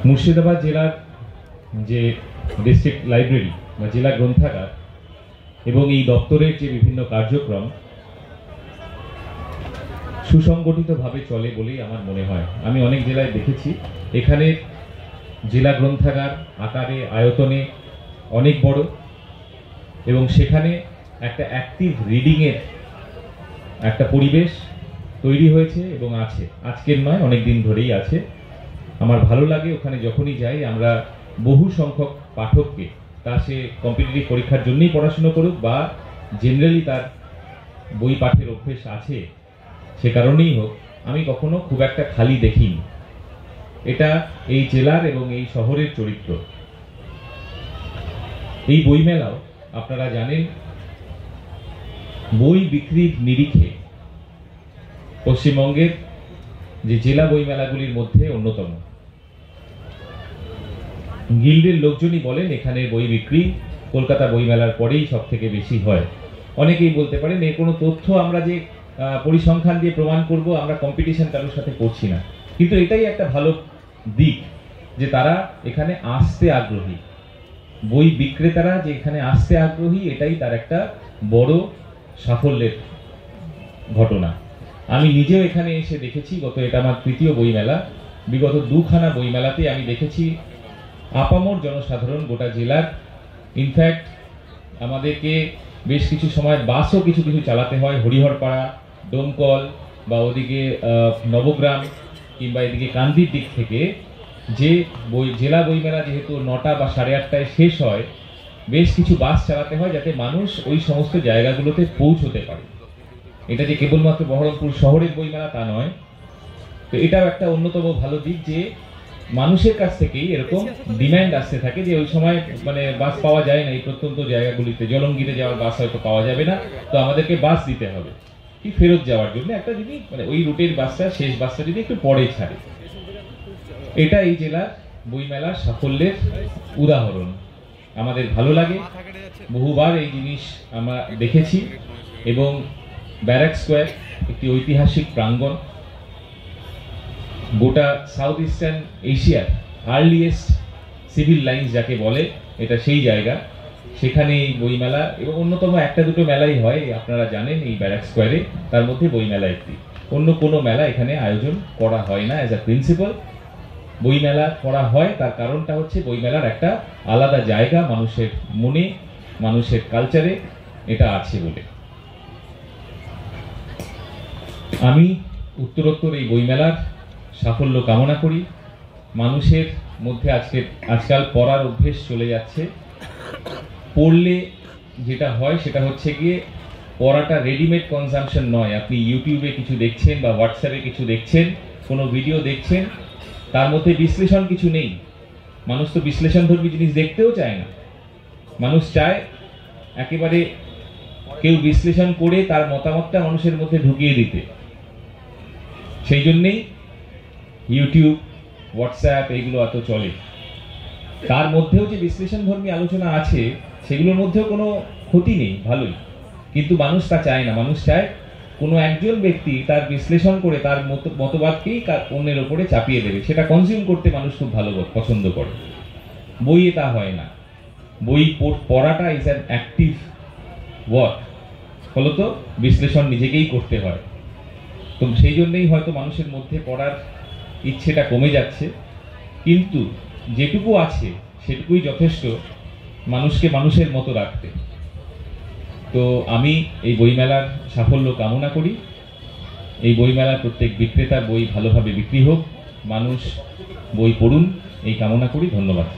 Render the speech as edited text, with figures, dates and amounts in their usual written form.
মুর্শিদাবাদ জেলার যে district library বা জেলা গ্রন্থাগার এবং এই দপ্তরের যে বিভিন্ন কার্যক্রম সুসংগঠিতভাবে চলে বলেই আমার মনে হয়। আমি অনেক জেলায় দেখেছি এখানে জেলা গ্রন্থাগার আকারে আয়তনে অনেক বড় এবং সেখানে একটা অ্যাক্টিভ রিডিংয়ের একটা পরিবেশ তৈরি হয়েছে এবং আছে, আজকের নয় অনেক দিন ধরেই আছে। আমার ভালো লাগে ওখানে যখনই যাই আমরা বহু সংখ্যক পাঠককে, তা সে কম্পিটিটিভ পরীক্ষার জন্যই পড়াশুনো করুক বা জেনারেলি তার বই পাঠের অভ্যেস আছে সে কারণেই হোক, আমি কখনো খুব একটা খালি দেখিনি। এটা এই জেলার এবং এই শহরের চরিত্র। এই বইমেলাও আপনারা জানেন বই বিক্রির নিরিখে পশ্চিমবঙ্গের যে জেলা বইমেলাগুলির মধ্যে অন্যতম। গিল্ডের লোকজনই বলেন এখানে বই বিক্রি কলকাতা বইমেলার পরেই সব থেকে বেশি হয়। অনেকেই বলতে পারেন এর কোনো তথ্য আমরা যে পরিসংখ্যান দিয়ে প্রমাণ করব, আমরা কম্পিটিশন কারোর সাথে করছি না, কিন্তু এটাই একটা ভালো দিক যে তারা এখানে আসতে আগ্রহী, বই বিক্রেতারা যে এখানে আসতে আগ্রহী, এটাই তার একটা বড় সাফল্যের ঘটনা। আমি নিজেও এখানে এসে দেখেছি, এটা আমার তৃতীয় বইমেলা, বিগত দুখানা বইমেলাতে আমি দেখেছি আপামর জনসাধারণ গোটা জেলার। ইনফ্যাক্ট আমাদেরকে বেশ কিছু সময় বাসও কিছু কিছু চালাতে হয় হরিহরপাড়া, ডোমকল বা ওদিকে নবগ্রাম কিংবা এদিকে কান্দির দিক থেকে, যে জেলা বইমেলা যেহেতু 9টা বা 8:30টায় শেষ হয়, বেশ কিছু বাস চালাতে হয় যাতে মানুষ ওই সমস্ত জায়গাগুলোতে পৌঁছতে পারে। এটা যে কেবলমাত্র বহরমপুর শহরের বইমেলা তা নয়। তো এটাও একটা অন্যতম ভালো দিক যে মানুষের কাছ থেকেই এরকম ডিম্যান্ড আসতে থাকে যে ওই সময় বাস পাওয়া যায় না এই প্রত্যন্ত জায়গাগুলিতে, জলঙ্গিতে যাওয়ার বাস হয়তো পাওয়া যাবে না, তো আমাদেরকে বাস দিতে হবে কি ফেরত যাওয়ার জন্য একটা, যদি ওই রুটের বাসটা শেষ বাসটা যদি একটু পরে ছাড়ে। এটা এই জেলার বইমেলার সাফল্যের উদাহরণ। আমাদের ভালো লাগে, বহুবার এই জিনিস আমরা দেখেছি। এবং ব্যারাক স্কোয়ার একটি ঐতিহাসিক প্রাঙ্গণ, গোটা সাউথ ইস্টার্ন এশিয়ার আর্লিয়েস্ট সিভিল লাইন্স যাকে বলে, এটা সেই জায়গা। সেখানে এই বইমেলা এবং অন্যতম একটা দুটো মেলাই হয় আপনারা জানেন এই ব্যারাক স্কোয়ারে, তার মধ্যে বইমেলা একটি। অন্য কোনো মেলা এখানে আয়োজন করা হয় না। অ্যাজ আ প্রিন্সিপাল বইমেলা করা হয়, তার কারণটা হচ্ছে বইমেলার একটা আলাদা জায়গা মানুষের মনে, মানুষের কালচারে এটা আছে বলে। আমি উত্তরোত্তর এই বইমেলার সাফল্য কামনা করি। মানুষের মধ্যে আজকাল পড়ার অভ্যেস চলে যাচ্ছে। পড়লে যেটা হয় সেটা হচ্ছে গিয়ে পড়াটা রেডিমেড কনজাম্পশন নয়। আপনি ইউটিউবে কিছু দেখছেন বা হোয়াটসঅ্যাপে কিছু দেখছেন, কোনো ভিডিও দেখছেন, তার মধ্যে বিশ্লেষণ কিছু নেই। মানুষ তো বিশ্লেষণধর্মী জিনিস দেখতেও চায় না। মানুষ চায় একেবারে কেউ বিশ্লেষণ করে তার মতামতটা মানুষের মধ্যে ঢুকিয়ে দিতে। সেই জন্যেই ইউটিউব, হোয়াটসঅ্যাপ এইগুলো এত চলে। তার মধ্যেও যে বিশ্লেষণধর্মী আলোচনা আছে সেগুলোর মধ্যেও কোনো ক্ষতি নেই, ভালোই, কিন্তু মানুষ তা চায় না। মানুষ চায় কোনো একজন ব্যক্তি তার বিশ্লেষণ করে তার মতবাদকেই অন্যের ওপরে চাপিয়ে দেবে, সেটা কনজিউম করতে মানুষ খুব ভালো পছন্দ করে। বইয়ে তা হয় না। বই পড়াটা ইজ অ্যান অ্যাক্টিভ ওয়ার্ক, ফলত বিশ্লেষণ নিজেকেই করতে হয়। তো সেই জন্যই হয়তো মানুষের মধ্যে পড়ার ইচ্ছেটা কমে যাচ্ছে, কিন্তু যেটুকু আছে সেটুকুই যথেষ্ট মানুষকে মানুষের মতো রাখতে। তো আমি এই বইমেলার সাফল্য কামনা করি। এই বইমেলার প্রত্যেক বিক্রেতার বই ভালোভাবে বিক্রি হোক, মানুষ বই পড়ুন, এই কামনা করি। ধন্যবাদ।